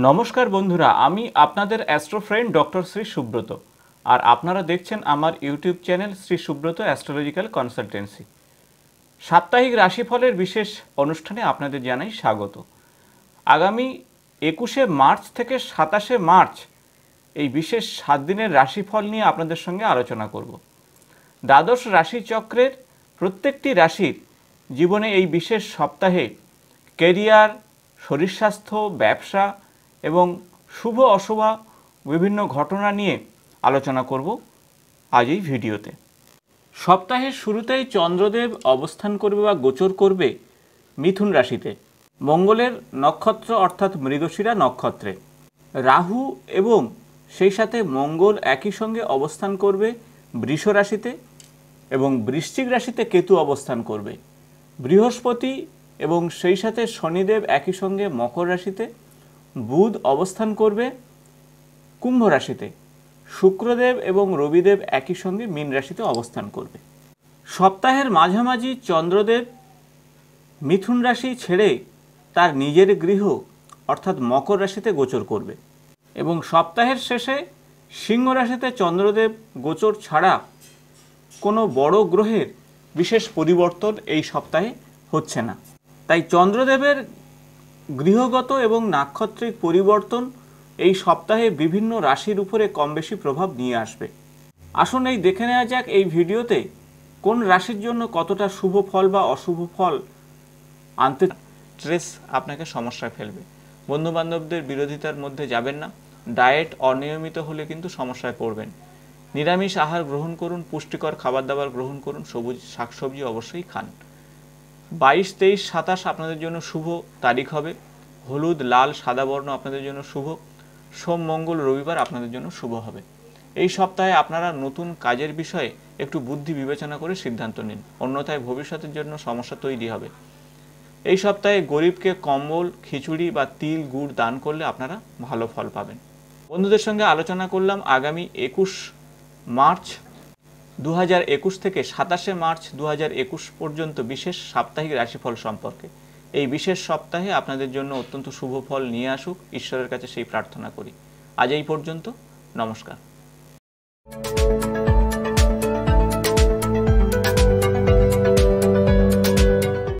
নমস্কার বন্ধুরা, আমি আপনাদের astro friend doctor Shri Subrata. আর আপনারা দেখছেন আমার YouTube channel Shri Subrata astrological consultancy. সাপ্তাহিক রাশিফলের বিশেষ অনুষ্ঠানে আপনাদের জানাই স্বাগত। আগামী 21শে মার্চ থেকে 27শে মার্চ এই বিশেষ 7 দিনের রাশিফল নিয়ে আপনাদের সঙ্গে আলোচনা করব। দ্বাদশ রাশিচক্রের প্রত্যেকটি রাশির জীবনে এই বিশেষ সপ্তাহে কেরিয়ার, শরীর স্বাস্থ্য, ব্যবসা এবং শুভ অশুভ বিভিন্ন ঘটনা নিয়ে আলোচনা করব আজ এই ভিডিওতে। সপ্তাহের শুরুতেই চন্দ্রদেব অবস্থান করবে বা গোচর করবে মিথুন রাশিতে, মঙ্গলের নক্ষত্র অর্থাৎ মৃগশিরা নক্ষত্রে। রাহু এবং সেই সাথে মঙ্গল একই সঙ্গে অবস্থান করবে বৃষ রাশিতে এবং বৃশ্চিক রাশিতে কেতু অবস্থান করবে। বৃহস্পতি এবং সেই সাথে শনিদেব একই সঙ্গে মকর রাশিতে, বুধ অবস্থান করবে কুম্ভ রাশিতে, শুক্রদেব এবং রবিদেব একই সঙ্গে মীন রাশিতে অবস্থান করবে। সপ্তাহের মাঝামাঝি চন্দ্রদেব মিথুন রাশি ছেড়ে তার নিজের গৃহ অর্থাৎ মকর রাশিতে গোচর করবে এবং সপ্তাহের শেষে সিংহ রাশিতে চন্দ্রদেব গোচর ছাড়া কোনো বড় গ্রহের বিশেষ পরিবর্তন এই সপ্তাহে হচ্ছে না। তাই চন্দ্রদেবের গৃহগত এবং নাক্ষত্রিক পরিবর্তন এই সপ্তাহে বিভিন্ন রাশির উপরে কম বেশি প্রভাব নিয়ে আসবে। আসুন এই দেখে নেওয়া যাক এই ভিডিওতে কোন রাশির জন্য কতটা শুভ ফল বা অশুভ ফল আনতে। স্ট্রেস আপনাকে সমস্যায় ফেলবে। বন্ধুবান্ধবদের বিরোধিতার মধ্যে যাবেন না। ডায়েট অনিয়মিত হলে কিন্তু সমস্যায় পড়বেন। নিরামিষ আহার গ্রহণ করুন, পুষ্টিকর খাবার দাবার গ্রহণ করুন, সবুজ শাকসবজি অবশ্যই খান। 22, 23, 27 আপনাদের জন্য শুভ তারিখ হবে। হলুদ, লাল, সাদা বর্ণ আপনাদের জন্য শুভ। সোম, মঙ্গল, রবিবার আপনাদের জন্য শুভ হবে। এই সপ্তাহে আপনারা নতুন কাজের বিষয়ে একটু বুদ্ধি বিবেচনা করে সিদ্ধান্ত নিন, অন্যথায় ভবিষ্যতের জন্য সমস্যা তৈরি হবে। এই সপ্তাহে গরিবকে কম্বল, খিচুড়ি বা তিল, গুড় দান করলে আপনারা ভালো ফল পাবেন। বন্ধুদের সঙ্গে আলোচনা করলাম আগামী 21 মার্চ 2021 থেকে 27শে মার্চ 2021 পর্যন্ত বিশেষ সাপ্তাহিক রাশিফল সম্পর্কে। এই বিশেষ সপ্তাহে আপনাদের জন্য অত্যন্ত শুভ ফল নিয়ে আসুক, ঈশ্বরের কাছে সেই প্রার্থনা করি। আজ এই পর্যন্ত, নমস্কার।